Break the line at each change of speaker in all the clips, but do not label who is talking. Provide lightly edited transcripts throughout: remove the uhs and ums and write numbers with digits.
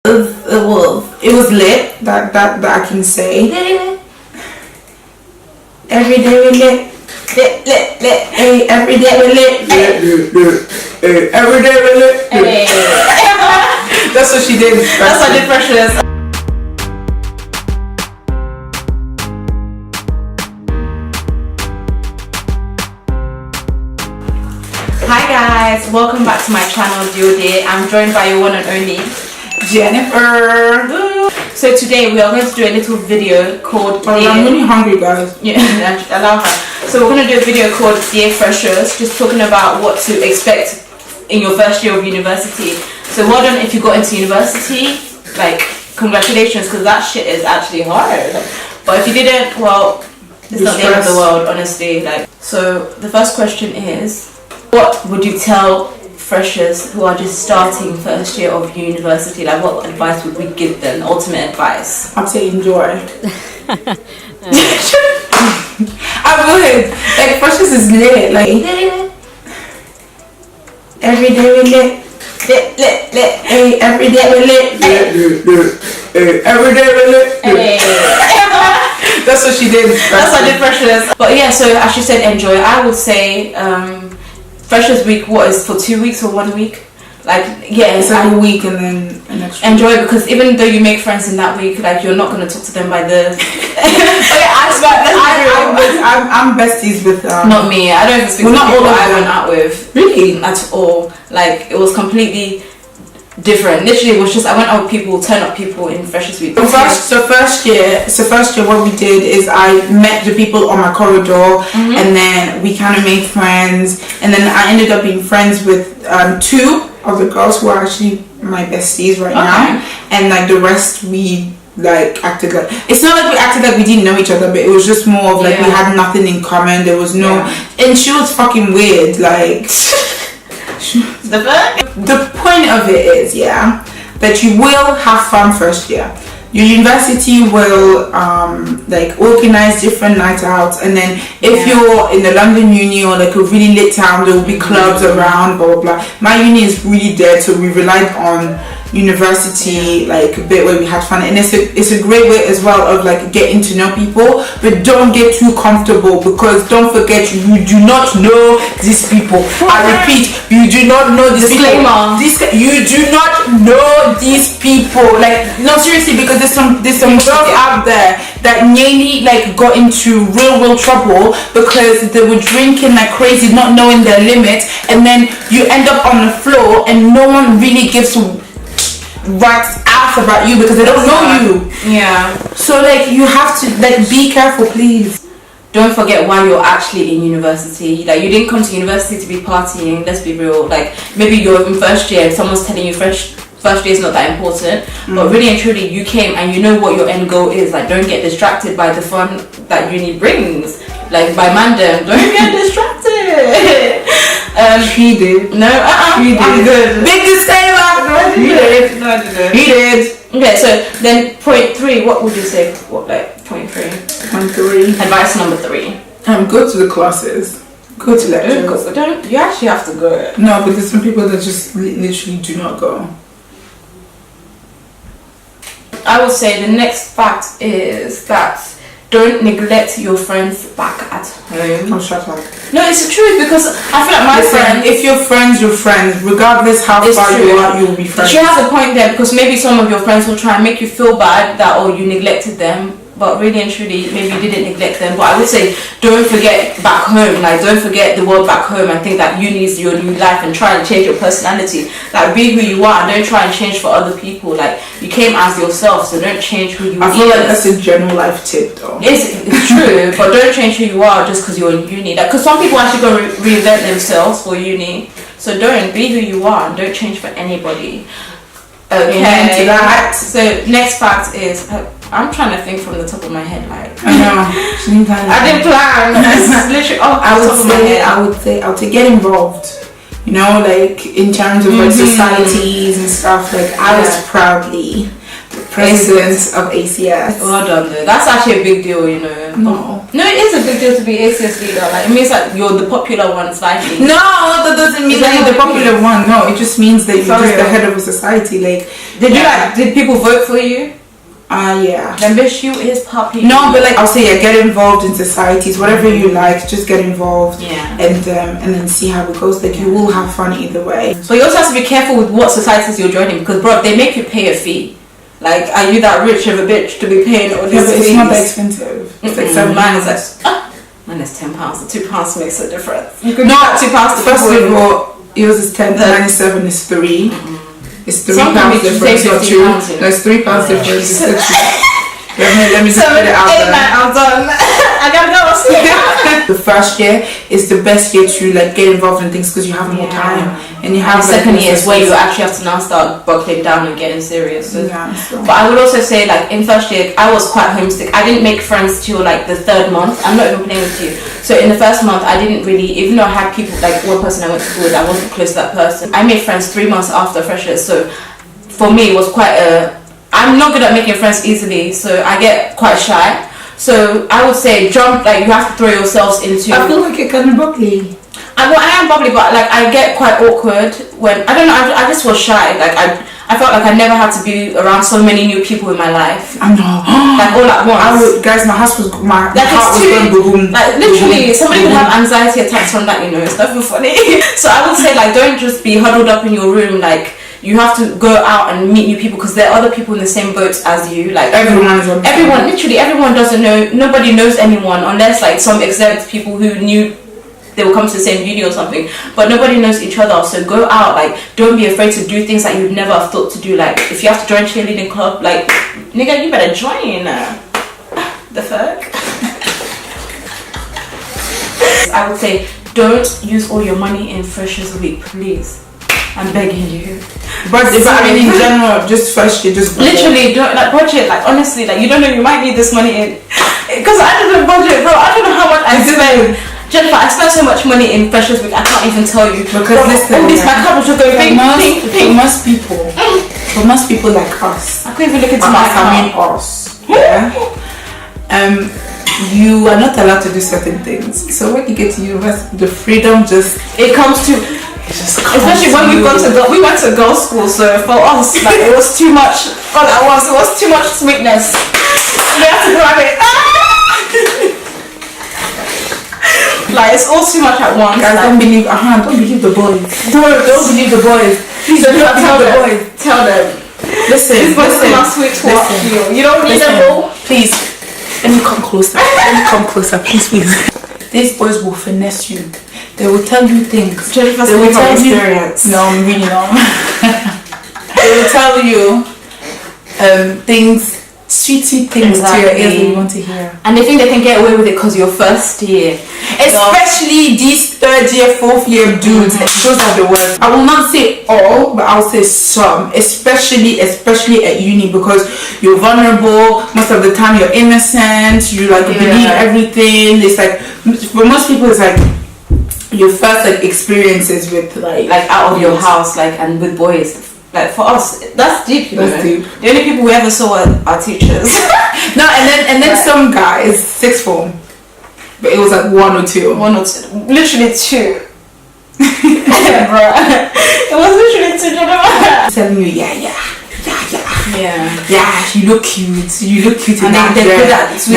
It was lit. That I can say. Every day we lit. Hey, every day we lit. Hey, every day we lit. Hey. That's what she did. That's what I did Freshers. Hi guys, welcome back to my channel, Day. I'm joined by your one and only Jennifer. So today we are going to do a little video called I'm really hungry, guys. Yeah, allow her. So we're going to do a video called Dear Freshers, just talking about what to expect in your first year of university. So well done if you got into university, like congratulations, because that shit is actually hard. But if you didn't, well, it's not the end of the world, honestly. So the first question is, what would you tell freshers who are just starting first year of university? Like, what advice would we give them? Ultimate advice. I'd say enjoy. I would. Like, freshers is lit. Like, every day we lit. Lit. Hey, every day we lit. Hey, every day we lit. Hey. That's what she did. That's what I did freshers. But yeah, so as she said, enjoy. I would say, Freshers week, what is for 2 weeks or 1 week? Like, yeah, it's like a week and then an extra. Enjoy it, because even though you make friends in that week, like, you're not going to talk to them by the. I'm besties with. Not me. I don't even speak to people I went out with. Really? At all. Like, it was completely different. Literally, it was just I went out with people, turn up people in Freshers week. So first year, what we did is I met the people on my corridor, and then we kind of made friends, and then I ended up being friends with 2 of the girls who are actually my besties right now, and like the rest we like acted like, it's not like we acted like we didn't know each other, but it was just more of like we had nothing in common. There was no, and she was fucking weird, like. The point of it is, that you will have fun first year. Your university will like organize different night outs, and then if you're in the London uni or like a really lit town, there will be clubs around, blah blah blah. My uni is really dead, so we relied on university like a bit where we had fun, and it's a great way as well of like getting to know people, but don't get too comfortable, because don't forget you do not know these people. I repeat, you do not know these people. You do not know these people. Like, no, seriously, because there's some girls out there that nearly like got into real trouble because they were drinking like crazy, not knowing their limits, and then you end up on the floor and no one really gives rat's ass about you because they don't know you. Yeah. So like you have to like be careful, please. Don't forget why you're actually in university. Like, you didn't come to university to be partying. Let's be real. Like, maybe you're in first year and someone's telling you first year is not that important, but really and truly you came and you know what your end goal is. Like, don't get distracted by the fun that uni brings. Like, by mandem, don't get distracted. She did. No, she did. I'm good. Big disclaimer. No, I didn't. He did. Okay, so then point 3, what would you say? What, like, point 3? Point 3. Advice number 3. Go to the classes. Go to lectures. You actually have to go. No, but there's some people that just literally do not go. I would say the next fact is that don't neglect your friends back at home. Oh, shut up. No, it's the truth, because I feel like my friend, if you're friends, regardless how far you are, you'll be friends. She has a point there, because maybe some of your friends will try and make you feel bad that, oh, you neglected them. But really and truly, maybe you didn't neglect them. But I would say, don't forget back home. Like, don't forget the world back home and think that uni is your new life and try and change your personality. Like, be who you are and don't try and change for other people. Like, you came as yourself, so don't change who you are. I feel like that's a general life tip, though. It's true, but don't change who you are just because you're in uni. Like, because some people actually go reinvent themselves for uni. So don't be who you are and don't change for anybody. Okay. So next fact is, I'm trying to think from the top of my head. Like, I know. I didn't plan. It's literally I would say get involved. You know, like in terms of like societies and stuff. Like I was proudly the president of ACS.
Well done, though. That's actually a big deal, you know. No, it is a big deal to be ACS leader. Like, it means that you're the popular one slightly.
No, that doesn't mean that you're the popular one. No, it just means that you're just the head of a society. Like,
did people vote for you?
Yeah.
Then bitch, you is popular.
No, but like I'll say, yeah, get involved in societies, whatever you like, just get involved.
Yeah.
And then see how it goes. Like, you will have fun either way.
But you also have to be careful with what societies you're joining, because bro, they make you pay a fee. Like, are you that rich of a bitch to be paying all these fees?
It's not that expensive. It's like
mine is like mine is £10. The £2 makes a difference. You could not £2
first of all, yours is 10, mine is 7, is 3. It's £3 difference or 2. No, it's £3 difference. Let me just put it out there.
I'm done. I gotta go.
The first year is the best year to like get involved in things because you have more time, and you have
the second year is where you actually have to now start buckling down and getting serious. So. But I would also say, like, in first year I was quite homesick. I didn't make friends till like the 3rd month. I'm not even playing with you. So in the first month I didn't really, even though I had people, like one person I went to school with, I wasn't close to that person. I made friends 3 months after freshers. So for me it was quite I'm not good at making friends easily, so I get quite shy. So I would say jump, like, you have to throw yourselves into...
I feel like you're kind of bubbly.
I am bubbly, but like I get quite awkward when, I don't know, I just was shy. Like I felt like I never had to be around so many new people in my life.
I know.
Like all at once.
Guys, my heart was
going boom. Like literally, somebody could have anxiety attacks from that, you know, it's not even funny. So I would say, like, don't just be huddled up in your room, like, you have to go out and meet new people, because there are other people in the same boat as you. Like literally everyone doesn't know, nobody knows anyone unless like some exempt people who knew they will come to the same uni or something, but nobody knows each other. So go out, like, don't be afraid to do things that you'd never have thought to do. Like, if you have to join cheerleading club, like, nigga, you better join. The fuck. I would say, don't use all your money in Freshers Week, please. I'm begging you.
But I mean, in general, just first year, just
literally don't, like, budget. Like, honestly, like, you don't know, you might need this money in, because I didn't budget, bro. I don't know how much I spent. Jennifer, I spent so much money in Freshers Week, I can't even tell you.
Because listen,
my card was just going ping.
For most people like us,
I couldn't even look into my account.
I mean us. Yeah. You are not allowed to do certain things. So when you get to university, the freedom it comes to.
Especially when we went to girls' school, so for us, like, it was too much all at once. It was too much sweetness. We had to grab it. Like, it's all too much at once.
Guys, don't believe the boys. Don't believe the boys. Please don't tell the boys.
Tell them.
Listen.
You don't need a rule.
Please, let me come closer. Please. These boys will finesse you. They will tell you things.
Jennifer's speaking from experience.
No, I'm really not. They will tell you things, sweet things to your ears that you want to hear.
And they think they can get away with it because you're first year.
Especially these 3rd year, 4th year dudes. Those are the worst. I will not say all, but I'll say some. Especially at uni, because you're vulnerable. Most of the time you're innocent. You like believe everything. It's like, for most people, it's like your first like experiences with like
out of your house, like, and with boys. Like, for us, that's deep, you know.
Deep.
The only people we ever saw were our teachers.
No, and then some guys, 6th form, but it was like 1 or 2.
Literally 2. Bro, it was literally 2.
Telling you, you look cute in that dress,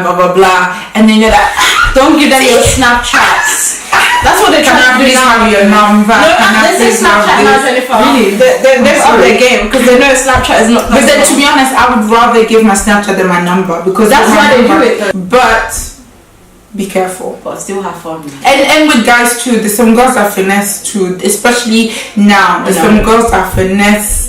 blah blah blah, and then you're like,
don't give them your Snapchats. That's what they're trying to do now.
Your number.
No, they say Snapchat now, Jennifer. Really? They've upped their game, because they know Snapchat is not.
But then, to be honest, I would rather give my Snapchat than my number, because
that's why they do it.
But be careful.
But still have fun.
And with guys too, there's some girls that finesse too, especially now. There's some girls that finesse.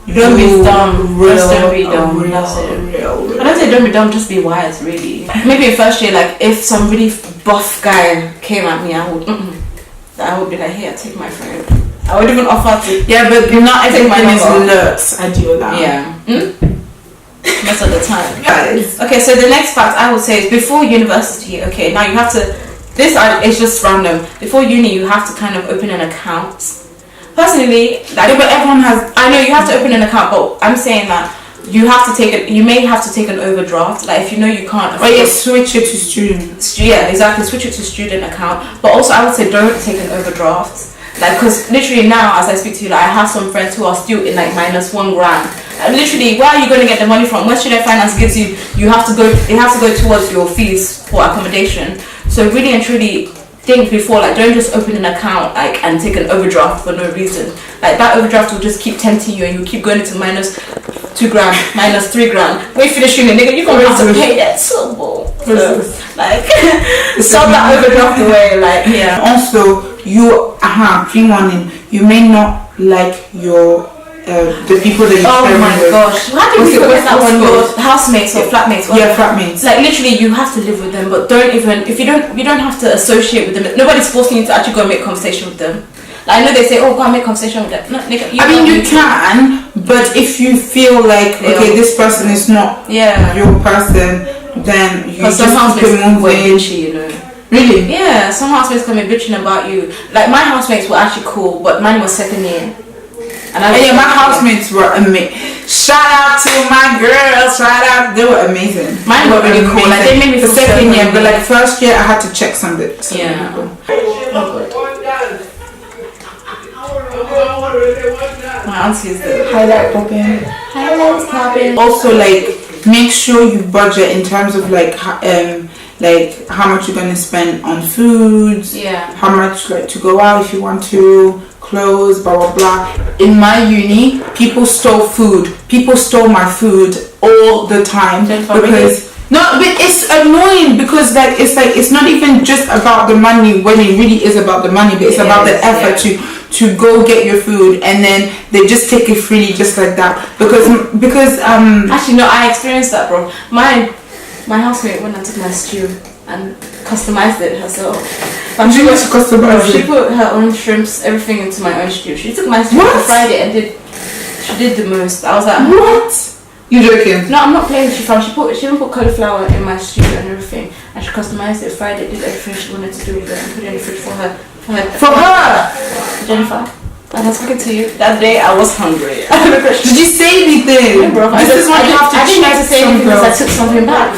Don't be dumb. Don't be dumb.
That's
it. I don't say don't be dumb, just be wise, really. Maybe in first year, like, if some really buff guy came at me, I would be like, here, take my phone. I would even offer to.
Yeah, but not everything is looks. I do that.
Yeah. Most of the time.
Guys.
Okay, so the next fact I would say is before university. Okay, now you have to. This is just random. Before uni, you have to kind of open an account. Personally, like,
but everyone has.
I know you have to open an account, but I'm saying that you have to take it. You may have to take an overdraft. Like if you know you can't.
Or switch it to student.
Yeah, exactly. Switch it to student account. But also, I would say don't take an overdraft. Like, because literally now, as I speak to you, like I have some friends who are still in like -1 grand. And literally, where are you going to get the money from? When Student Finance gives you, you have to go. It has to go towards your fees for accommodation. So really and truly, think before. Like, don't just open an account like and take an overdraft for no reason. Like that overdraft will just keep tempting you, and you keep going into -2 grand, -3 grand. When you finish uni, nigga, you're gonna have to pay that so like sell that overdraft away. Like
Also, you pre-warning. You may not like your the people that you
oh my gosh, how do we forget that one? Your housemates or flatmates?
Yeah, flatmates.
Like literally, you have to live with them, but don't even if you don't have to associate with them. Nobody's forcing you to actually go and make conversation with them. Like, I know they say, oh, go and make conversation with them. No, nigga,
you can, but if you feel like okay, this person is not your person, then you just keep moving.
You know.
Really?
Yeah, some housemates come in bitching about you. Like my housemates were actually cool, but mine was second year. And
my housemates were amazing. Shout out to my girls. Shout out, they were amazing.
Mine were really cool. Like they made me feel
second year, but like first year I had to check some bits.
Yeah. My auntie is the
highlight popping.
Highlights popping.
Also, like make sure you budget in terms of like how much you're gonna spend on foods.
Yeah.
How much like to go out if you want to. Clothes, blah blah blah. In my uni, people stole food. People stole my food all the time because no, but it's annoying because it's not even just about the money when it really is about the money, but it's about the effort to go get your food and then they just take it freely just like that because
actually no, I experienced that, bro. My housemate when I took my stew and customized it herself.
She
put her own shrimps, everything into my own stew. She took my stew and fried it and she did the most. I was like,
what? You joking?
No, I'm not playing. She even put cauliflower in my stew and everything, and she customized it, fried it, did everything she wanted to do with it, and put it in the fridge for her. Jennifer. And I was speaking to you that day. I was hungry.
Did you say anything?
Yeah, bro.
I didn't
have to say anything because I took something back. I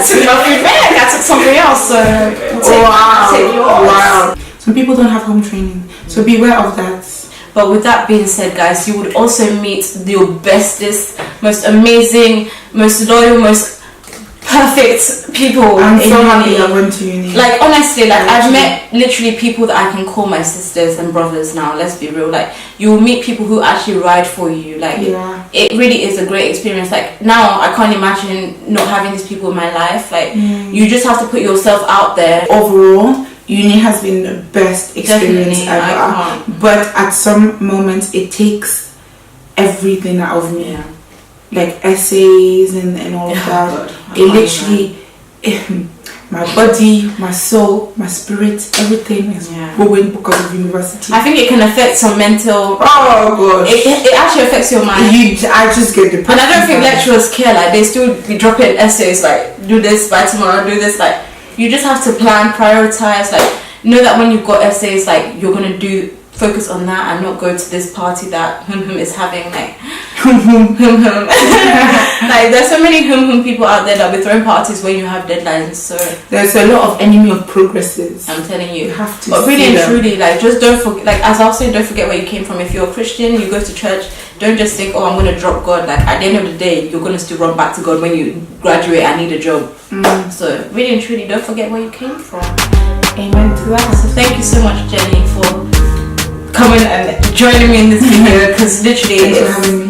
took nothing back. I took something else. So take yours.
Wow. Some people don't have home training, so beware of that.
But with that being said, guys, you would also meet your bestest, most amazing, most loyal, most perfect people.
I'm so happy I went to uni.
Like honestly, like I've met literally people that I can call my sisters and brothers now. Let's be real. Like you will meet people who actually ride for you. Like it really is a great experience. Like now I can't imagine not having these people in my life. Like you just have to put yourself out there.
Overall, uni has been the best experience ever. But at some moments it takes everything out of me. Like essays and all of that. It literally my body, my soul, my spirit, everything is going because of university.
I think it can affect some mental.
Oh gosh.
It actually affects your mind.
I just get depressed.
And I don't think lecturers care. Like they still be dropping essays like do this by tomorrow, do this. Like you just have to plan, prioritize. Like know that when you've got essays, like you're gonna focus on that and not go to this party that is having like like there's so many people out there that will be throwing parties when you have deadlines. So
there's a lot of enemy of progresses.
I'm telling you.
You have to.
But really and truly, like just don't forget. Like as I was saying, don't forget where you came from. If you're a Christian, you go to church. Don't just think, oh, I'm gonna drop God. Like at the end of the day, you're gonna still run back to God when you graduate and need a job. So really and truly, don't forget where you came from.
Amen to that.
So thank you so much, Jenny, for coming and joining me in this video because literally
thanks for having me.